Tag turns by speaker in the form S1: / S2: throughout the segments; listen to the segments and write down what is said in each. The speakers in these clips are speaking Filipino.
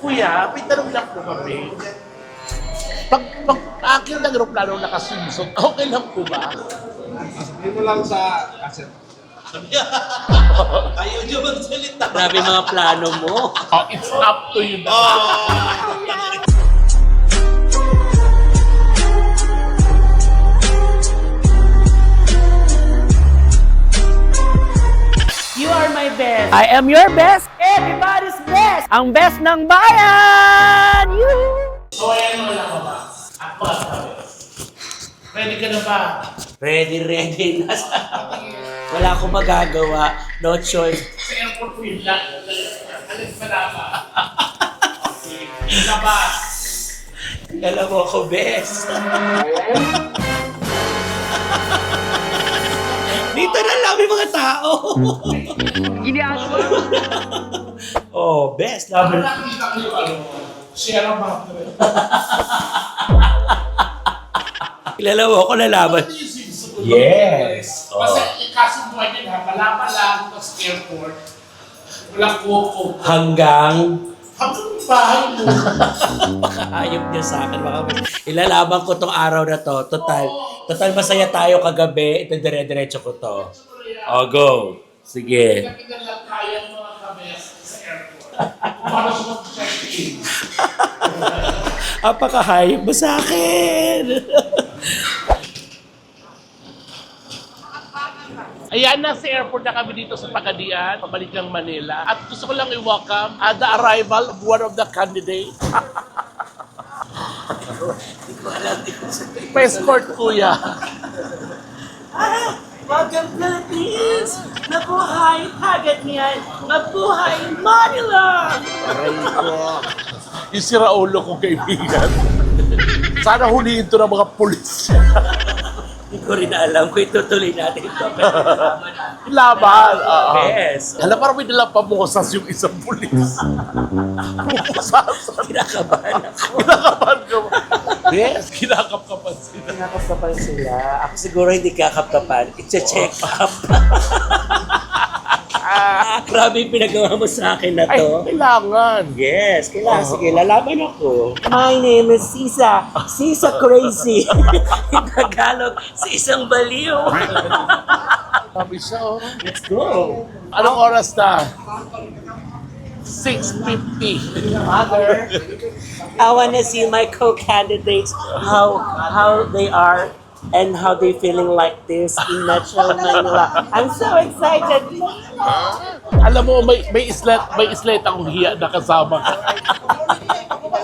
S1: Kuya, may tanong lang po kami. Pag akin ng aeroplano nakasumsot, okay lang po ba?
S2: Sabihin mo lang sa asset.
S3: Ayaw niyo magsalita.
S4: Grabe mga plano mo.
S1: Oh, it's up to you na.
S5: You are my best. I am your best. Everybody's best. Ang best ng bayan.
S1: So, ayan mo lang ba? At mga sabi. Ready ka na ba?
S4: Ready na. Wala akong magagawa. No choice.
S1: Sa airport po yun lang. Alis pa na ba? Labas.
S4: Alam mo ako, best. Dito na lang may mga tao. Oh, best. Laban.
S1: Nakita ko yung ano, Sierra Madre.
S4: Kilala mo ako lalaban. Yes.
S1: Kasi kasunduan yun ha, malama lang sa airport. Walang kuko.
S4: Hanggang
S1: Hanggang bahay mo.
S4: ayop niya sa akin. Ilalaban ko tong araw na to. Total masaya tayo kagabi. Ito dire-diretso ko to. Oh, go. Sige.
S1: Kapitan lang kaya mga kabes sa airport. Para sa mag-check-in.
S4: Apakahayop mo sa akin.
S1: Ayan, nasa airport na kami dito sa Pagadian, pabalik ng Manila. At gusto ko lang i-welcome the arrival of one of the candidates. Pa-escort, kuya.
S5: Welcome Philippines. Mabuhay Pagadian. Mabuhay Manila.
S1: Yung si Raulo kong kaibigan. Sana huliin to ng mga pulis.
S4: Hindi ko rin alam kung itutuloy natin ito.
S1: Laban.
S4: Yes.
S1: Alam, parang may dalang pamosas yung isang pulis. Pumosasan.
S4: Kinakabahan ako.
S1: Kinakabahan ka ba? Yes, kinakapkapan sila.
S4: Kinakabahan sila. Ako siguro hindi kakapkapan. It's-check up. Grabe yung pinagawa mo sa akin na
S1: Ay,
S4: to.
S1: kailangan.
S4: Yes, kailangan. Sige, lalaban ako. My name is Sisa. Sisa Crazy. In Tagalog, si isang baliw.
S1: Sabi siya, oh.
S4: Let's go.
S1: Anong oras na? 6:50.
S4: Mother, I wanna see my co-candidates, how they are and how they feeling like this in Metro Manila. I'm so excited.
S1: Alam mo, may islet akong hiya na kasama ka.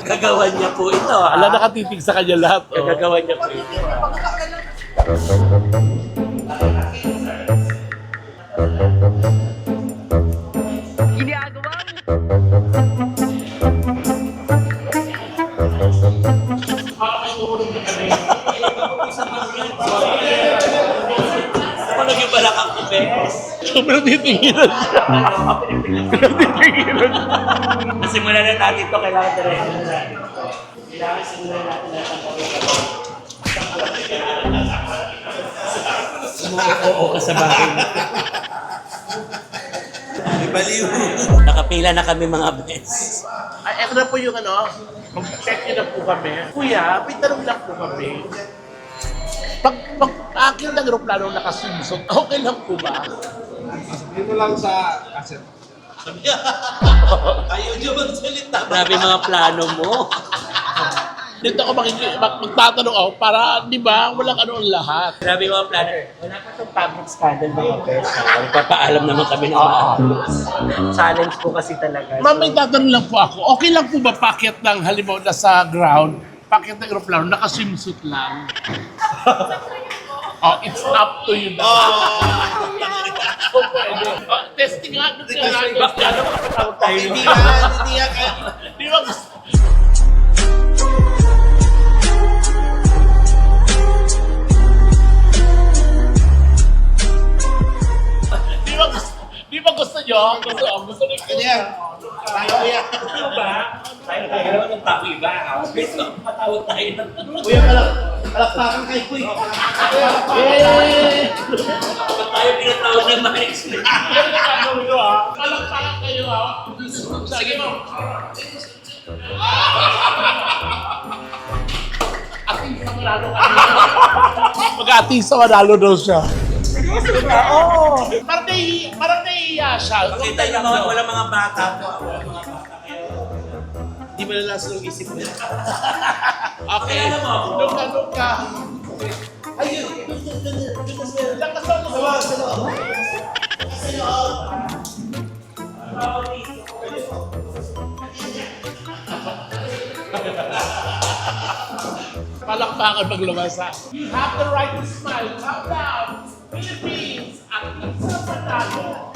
S4: Gagawan niya po ito, ha?
S1: Alam, nakatitig sa kanya lahat. Oh.
S4: Gagawan niya po ito. Ano yung balakang ko, bes?
S1: Sobrang titinginan siya. Titinginan siya.
S4: Nasimulan na natin ito, kailangan diretso na natin. Kailangan simulan natin lahat ang pagkakataon. Oo ka sa bahay.
S3: Baliw.
S4: Nakapila na kami mga bes.
S1: Ay, eto na po yung ano, mag-check in na po kami. Kuya, may tanong lang po kami. Pag akin ng aeroplano nakasumsot, okay lang po ba?
S2: Sabihin mo lang sa asset.
S3: Ayaw niyo magsalita.
S4: Grabe mga plano mo.
S1: Dito ako magtatanong ako para, di ba, walang ano ang lahat.
S4: Grabe mga plano. Wala pa itong public scandal mga bes. Magpapaalam naman kami ng maayos. Challenge po kasi talaga.
S1: Ma'am, may tatanong lang po ako. Okay lang po ba packet ng halimbawa na sa ground, packet ng aeroplano, nakaswimsuit lang? Oh, it's up to you na. Oh, pwede. Oh, testing nga.
S4: Ano makatawag tayo?
S3: Hindi ka.
S1: Di ba gusto? Di ba gusto nyo? Gusto nyo.
S3: Kanya. Tayo kuya.
S4: Ano ba? Tayo naman ng tao iba. Bes, patawag tayo ng...
S3: Kuya, palakpakan kayo kuya.
S4: Ba't tayo pinatawag ng mga explain?
S1: Yan ang gagawin ko, ha? Palakpakan kayo, ha? Sige mo. manalo ka. Mag-aatisa, manalo daw siya. Oo. Parang nahihiya siya.
S4: Kita niyo mga wala mga bata po.
S3: Di mo nalasan ng isip mo.
S1: Okay. Luka.
S3: Ayun!
S1: Lakas daw mo. Palakpakan maglumasa. You have the right to smile. Countdown. Philippines. Ang isa panalo.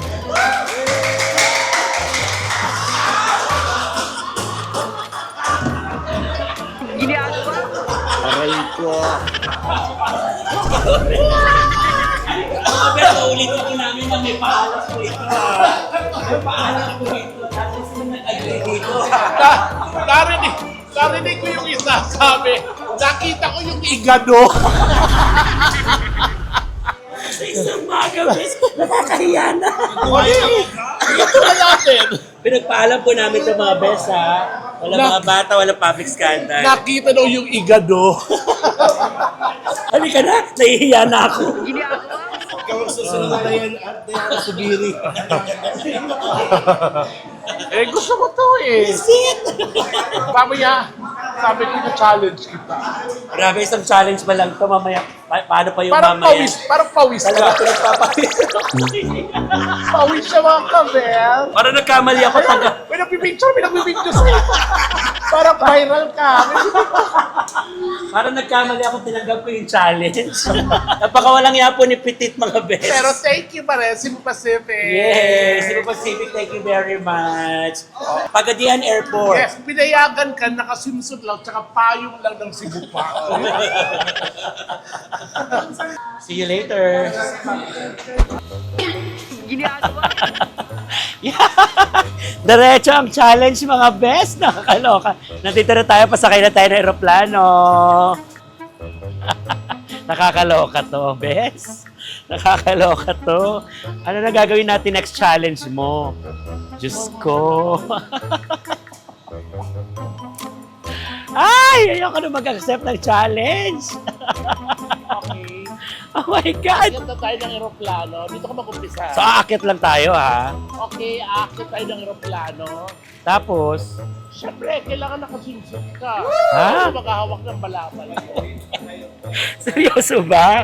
S3: Aray ko.
S4: Mga beso, ulitin po namin na may paalas po ito. May paalas po ito. Tapos nung nag-agree dito.
S1: Narinig ko yung isa, sabi, nakita ko yung igado.
S4: Sa isang maga, beso, nakakahiya na.
S1: Ito na natin.
S4: Pinagpaalam po namin sa mga bes, ha? Wala mga bata, wala public scandal.
S1: Nakita daw yung igado.
S4: Halika na, nahihiya na ako.
S3: Ikaw ang susunod na yan at Diana Subiri.
S1: Gusto ko to eh. Mamaya, sabi ko na challenge kita.
S4: Grabe, isang challenge pa lang ito. Mamaya, paano pa yung
S1: Parang
S4: mamaya?
S1: pawis
S4: Talaga
S1: ka.
S4: pinagpapawis.
S1: Pawis siya mga kabel.
S4: Parang nagkamali ako taga.
S1: May nagpipicture sa'yo. Parang viral ka.
S4: Parang nagkamali ako, tinanggap ko yung challenge. Napakawalang yapo ni Petit, mga bes.
S1: Pero thank you pa rin, Cebu Pacific.
S4: Yes, Cebu Pacific, thank you very much. Pagadian Airport.
S1: Yes, pinayagan ka, nakasimsot lang, tsaka payong lang ng Cebu pa.
S4: See you later. Yeah. Diretso ang challenge, mga best. Nakakaloka. Nandito na tayo, pasakay na tayo ng aeroplano. Nakakaloka to, bes. Nakakaloka to. Ano na gagawin natin next challenge mo? Diyos ko. Ay, ayoko na mag-accept ng challenge.
S1: Okay.
S4: Oh my God.
S1: Akit na tayo ng aeroplano. Dito ka mag-umpisa.
S4: So, aakit lang tayo, ha?
S1: Okay, akit tayo ng aeroplano.
S4: Tapos,
S1: Siyempre, kailangan nakasimsot ka.
S4: Ha?
S1: Ano maghahawak ng balabal?
S4: seryoso ba?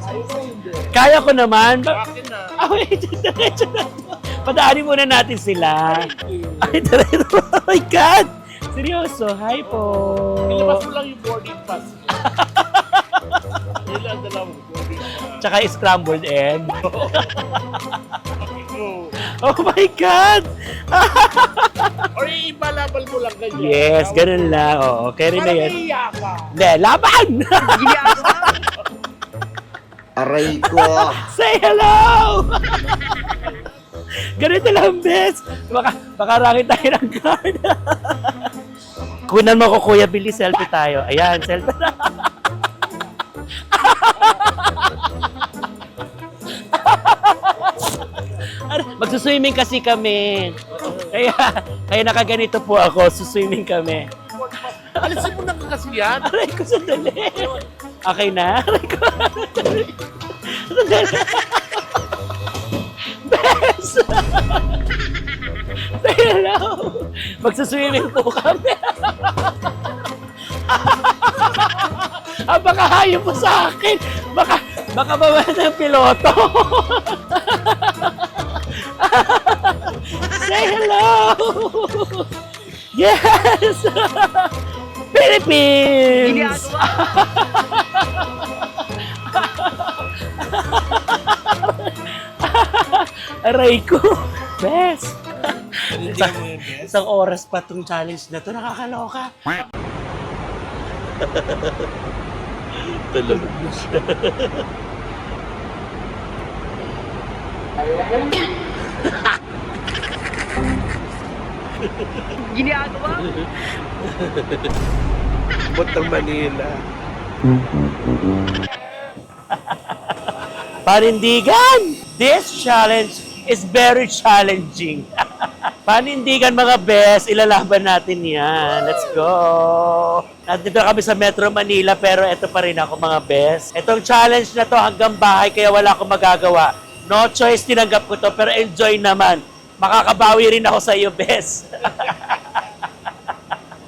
S1: Ayaw ko hindi.
S4: Kaya ko naman.
S1: Akin na.
S4: Ah, wait, diretso na. Padaanin muna natin sila. Ay, diretso. Oh my God! Seryoso, hi po.
S1: Ilabas mo lang yung boarding pass. Ilan ang dalawang boarding pass.
S4: Tsaka scrambled egg.
S1: Okay, go.
S4: Oh my God!
S1: Or ibalabal mo lang ganyan.
S4: Yes, ganun lang. Oo, carry na
S1: Parang
S4: yan.
S1: iiya ka.
S4: Hindi, laban!
S3: Aray ko.
S4: Say hello! Ganito lang, bes. Baka rangit tayo ng card. Kunan mo ko, Kuya Billy, selfie tayo. Ayan, selfie na. Magsuswimming kasi kami. Kaya nakaganito po ako, suswimming kami.
S1: Alisin mo na kasi yan.
S4: Aray ko, sandali. Okay na? Aray ko. Sandali. Bes! Say hello! Magsuswimming po kami. Baka hayop po sa akin. Baka bawa ng piloto. Say hello! Yes! Philippines! Aray ko! Bes! Isang oras pa tong challenge na to. Nakakaloka. Tulog na siya.
S3: Puntang Manila.
S4: Panindigan! This challenge is very challenging. Panindigan mga best, ilalaban natin yan. Let's go! Nandito kami sa Metro Manila pero ito pa rin ako mga best. Itong challenge na to hanggang bahay kaya wala akong magagawa. No choice, tinanggap ko to pero enjoy naman. Makakabawi rin ako sa iyo, best.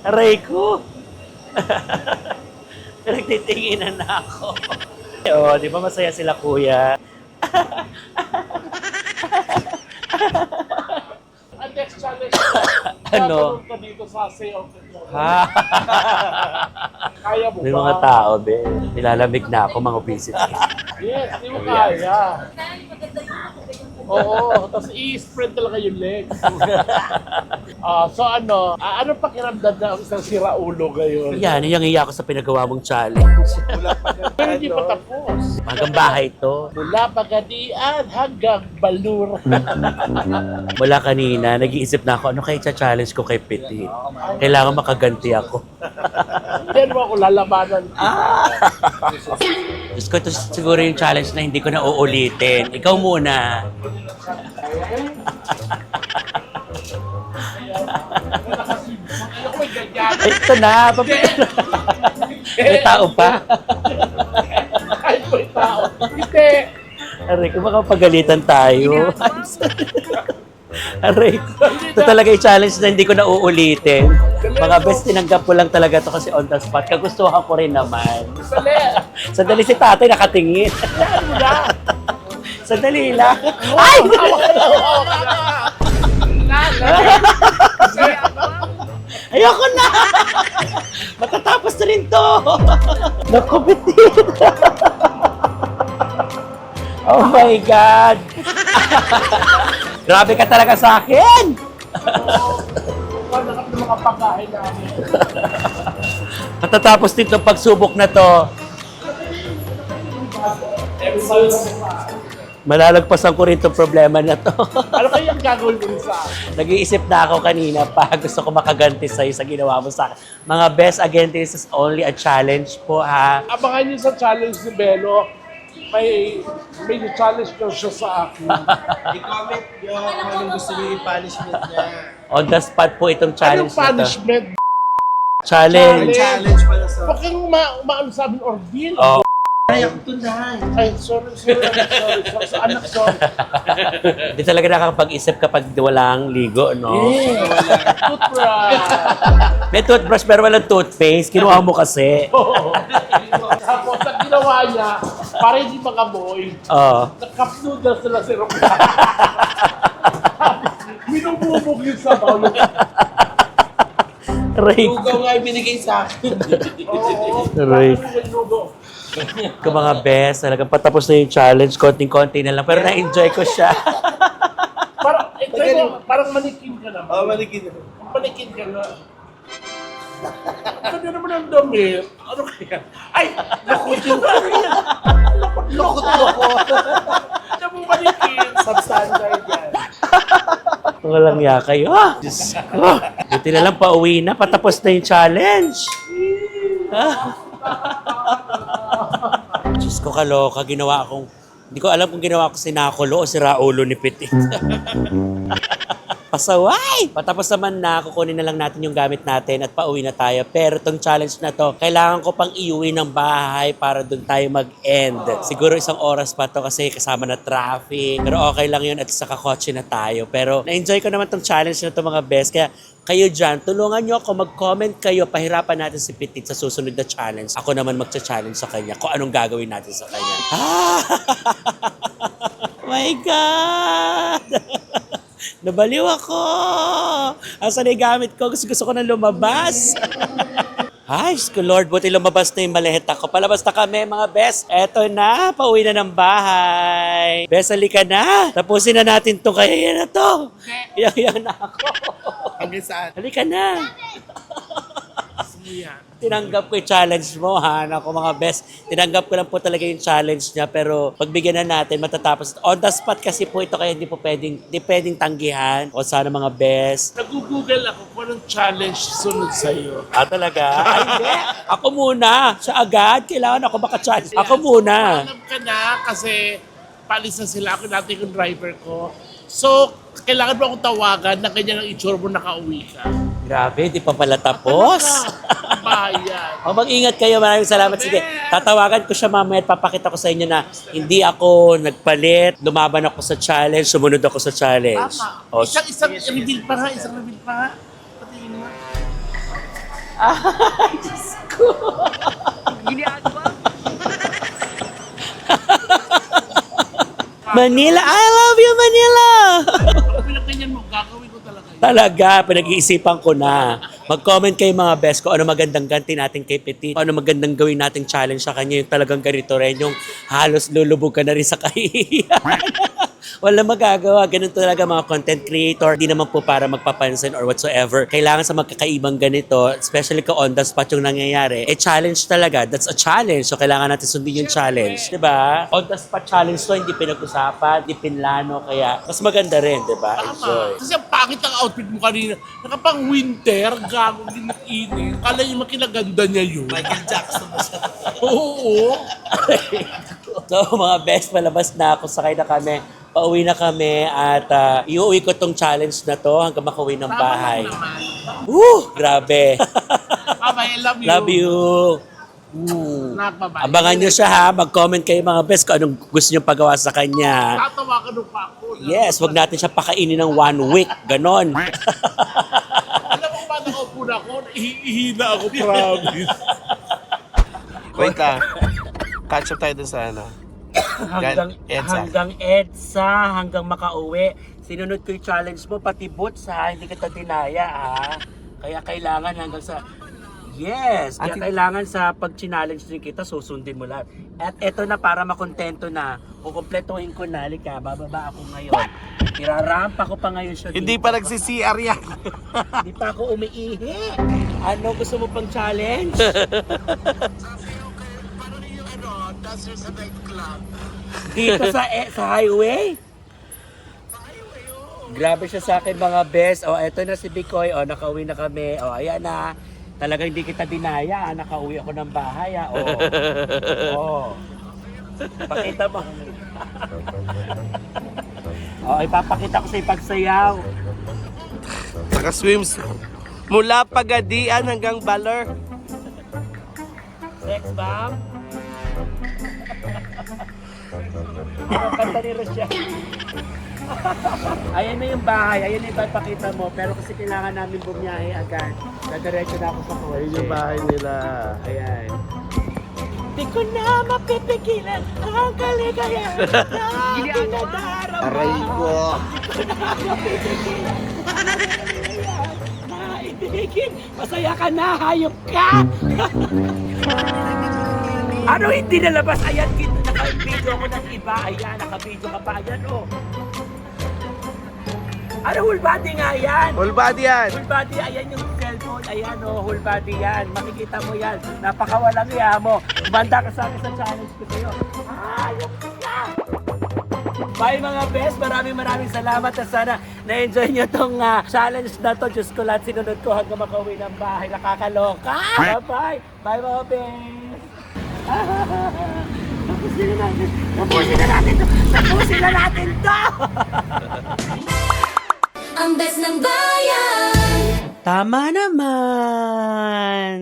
S4: Aray ko. Nagtitinginan na ako. Oh, di ba masaya sila kuya?
S1: Ang next challenge
S4: Ano?
S1: ka dito sa Say Okay.
S4: Ha?
S1: Kaya mo
S4: May
S1: ba?
S4: mga tao, be. Nilalamig na ako, mga obesity.
S1: Yes, di mo kaya. Oo, tapos i-spread talaga yung legs. So ano pakiramdam na ang isang siraulo ngayon?
S4: Yan, yung iya ko sa pinagawa mong challenge.
S1: Pero hindi pa tapos.
S4: Hanggang bahay to.
S1: Mula Pagadian hanggang Balur.
S4: Mula kanina, nag-iisip na ako, ano kaya challenge ko kay Petit? Kailangan makaganti ako.
S1: Hindi mo ako lalabanan.
S4: Diyos ko, ito siguro yung challenge na hindi ko na uulitin. Ikaw muna.
S1: Ano ko ganyan?
S4: Ay, ito na. May tao pa.
S1: Kahit may tao. Hindi.
S4: Aray, kung makapagalitan tayo. Aray, ito talaga yung challenge na hindi ko na uulitin. Mga best, tinanggap ko lang talaga to kasi on the spot. Kagustuhan ko rin naman.
S1: Sali.
S4: Sandali si tatay nakatingin.
S1: Yan mo na.
S4: Sandali lang.
S1: Ay! Kasi ano?
S4: Ayoko na! Matatapos na rin to! Naku, Petit! Oh my God! Grabe ka talaga sa akin!
S1: Wala ka ng mga pagkain namin.
S4: Matatapos din itong pagsubok na to. Malalagpasan ko rin itong problema na to.
S1: Ano kaya ang gagawin mo rin sa akin?
S4: Nag-iisip na ako kanina pa. Gusto ko makaganti sa'yo sa ginawa mo sa akin. Mga best, again, this is only a challenge po, ha?
S1: Abangan niyo sa challenge ni Belo. May challenge daw siya sa akin.
S3: I-comment nyo kung anong gusto nyo yung punishment niya.
S4: On the spot po itong
S1: Anong
S4: challenge na to.
S1: punishment?
S4: Challenge.
S3: Challenge pala sa...
S1: Huwag kang maano sa amin, ordeal.
S4: Oh.
S3: Ay, ako tunay.
S1: Ay, sorry. Sa anak, sorry.
S4: Hindi talaga nakakapag-isip kapag walang ligo, no?
S1: Toothbrush.
S4: May toothbrush pero walang toothpaste. Kinuha mo kasi.
S1: Oo. Tapos, ang ginawa niya, para hindi makamoy,
S4: Oo.
S1: nag-cup noodles sila si Rob. Minumubog yung sabaw.
S4: Right.
S3: Lugaw nga yung binigay sa akin.
S1: Oo.
S4: Right.
S1: Yung lugo.
S4: Kung mga best, talagang patapos na yung challenge. Konting-konti na lang. Pero na-enjoy ko siya.
S1: Parang manikin ka na.
S3: Oo, maligid.
S1: Manikin ka na. Ano naman ang damit? Ano kaya? Ay! Nakot yung Nakot ako. Ano mo manikin? Substandard yan.
S4: Walang ya kayo. Diyos ko. Buti na lang pauwi na. Patapos na yung challenge. Diyos ko, kaloka. Ginawa akong... Hindi ko alam kung ginawa ko si Nakulo o si Raulo ni Petit. Pasaway! Patapos naman na, kukunin na lang natin yung gamit natin at pauwi na tayo. Pero itong challenge na to, kailangan ko pang iuwi ng bahay para doon tayo mag-end. Siguro 1 oras pa to kasi kasama na traffic. Pero okay lang yun at saka kotse na tayo. Pero na-enjoy ko naman tong challenge na to mga best. Kaya kayo dyan, tulungan nyo ako, mag-comment kayo, pahirapan natin si Petit sa susunod na challenge. Ako naman magcha-challenge sa kanya kung anong gagawin natin sa kanya. My God! Nabaliw ako! Asan na yung gamit ko? Gusto ko na lumabas. Ay, ko Lord, buti lumabas na yung maleta ko. Palabas na kami, mga best. Eto na, pauwi na ng bahay. Best, halika na. Tapusin na natin to. Kaya yan na to. Iyak na ako.
S3: Hanggang saan?
S4: Halika na. Tinanggap ko yung challenge mo, ha? Ako mga best. Tinanggap ko lang po talaga yung challenge niya. Pero pagbigyan na natin, matatapos. On the spot kasi po ito, kaya hindi pwedeng tanggihan. O sana mga best.
S1: Nag-google ako kung anong challenge sunod sa'yo.
S4: Ah, talaga? Ay, hindi. Ako muna. Siya agad. Kailangan ako maka-challenge. Ako muna.
S1: Alam ka na kasi palis na sila. Ako natin yung driver ko. So, Kailangan mo akong tawagan na ganyan ang itsura mo nakauwi ka.
S4: Grabe, di pa pala tapos.
S1: Bayan.
S4: O mag-ingat kayo, maraming salamat. Sige, tatawagan ko siya mamaya at papakita ko sa inyo na hindi ako nagpalit, lumaban ako sa challenge, sumunod ako sa challenge.
S1: Tama.
S4: O,
S1: Isang reveal pa nga, isang reveal pa nga. Patingin mo.
S4: ay, Diyos ko. Manila, I love you, Manila!
S1: Pag pinagganyan mo, gagawin ko talaga yun.
S4: Talaga, pinag-iisipan ko na. Mag-comment kayo mga best ko ano magandang ganti natin kay Petit. Ano magandang gawin nating challenge sa kanya. Yung talagang ganito rin. Yung halos lulubog ka na rin sa kahihiyan. Wala magagawa. Ganun talaga mga content creator. Di naman po para magpapansin or whatsoever. Kailangan sa magkakaibang ganito, especially ka on the spot yung nangyayari, challenge talaga. That's a challenge. So kailangan natin sundin yung challenge. Diba? On the spot challenge to, hindi pinag-usapan, hindi pinlano. Kaya mas maganda rin, diba? Enjoy.
S1: Tama. Kasi ang pangit ang outfit mo kanina. Nakapang winter, gago din ng init. Kala niyo makinaganda niya yun.
S3: Michael Jackson na siya.
S1: Oo.
S4: So mga best, palabas na ako, sakay na kami. Pauwi na kami at iuwi ko tong challenge na to hanggang makauwi ng bahay.
S1: Tama lang naman.
S4: Woo! Grabe.
S1: Bye, I love you.
S4: Love you.
S1: Bye-bye.
S4: Abangan nyo siya ha. Mag-comment kayo mga best kung anong gusto nyo pagawa sa kanya.
S1: Tatawagan mo pa ako.
S4: Yes, wag natin siya pakainin ng 1 week. Ganon.
S1: Alam mo ba, nakaupo na ako, ihihina ako, promise.
S3: Wait lang. Catch up tayo dun sa ano.
S5: hanggang EDSA, hanggang makauwi. Sinunod ko yung challenge mo, pati boots ha, hindi kita dinaya ha. Kaya kailangan hanggang sa... Yes, kaya kailangan sa pag-challenge din kita, susundin mo lahat. At eto na, para makontento na, kukumpletuhin ko na, lika, bababa ako ngayon. Irarampa ko pa ngayon siya
S3: Hindi
S5: dito.
S3: pa nagsi-CR yan.
S5: Hindi pa ako umiihi. Ano, gusto mo pang challenge? Dito sa highway? Grabe siya sa akin mga best. O, eto na si Bikoy. O, nakauwi na kami. O, ayan na. Talagang hindi kita dinaya. Nakauwi ako ng bahay. O. O. Pakita mo. O, ipapakita ko sa ipagsayaw.
S3: Naka-swims. Mula Pagadian hanggang Baler.
S5: Sex bomb. Ang kanta ni Rochelle. Ayan na yung bahay, ayan na yung ipapakita mo. Pero kasi kailangan namin bumiyahe agad. Nadiretso na ako sa kotse.
S3: Ayun yung bahay nila.
S5: Ayan. Di ko na mapipigilan ang kaligayahan na aking nadarama.
S3: Aray ko.
S5: Di ko na mapipigilan ang kaligayahan na ibigin. Masaya ka na, hayop ka! Ano hindi nalabas? Ayan, naka-video ko ng iba. Ayan, naka-video ka pa. Ayan, oh. Ano, whole body nga yan?
S3: Full body yan.
S5: Whole body, ayan yung cellphone. Ayan, oh, whole body yan. Makikita mo yan. Napakawalang iya mo. Banda ka sa akin sa challenge ko sa'yo. Ayok ka! Bye mga best, maraming salamat at sana na-enjoy nyo tong challenge na to. Diyos ko lahat, sinunod ko hanggang makauwi ng bahay. Nakakaloka! Bye-bye! Bye mga best! Tapusin na natin! Tapusin na natin to! Tapusin na natin to!
S6: Ang best ng bayan.
S4: Tama naman.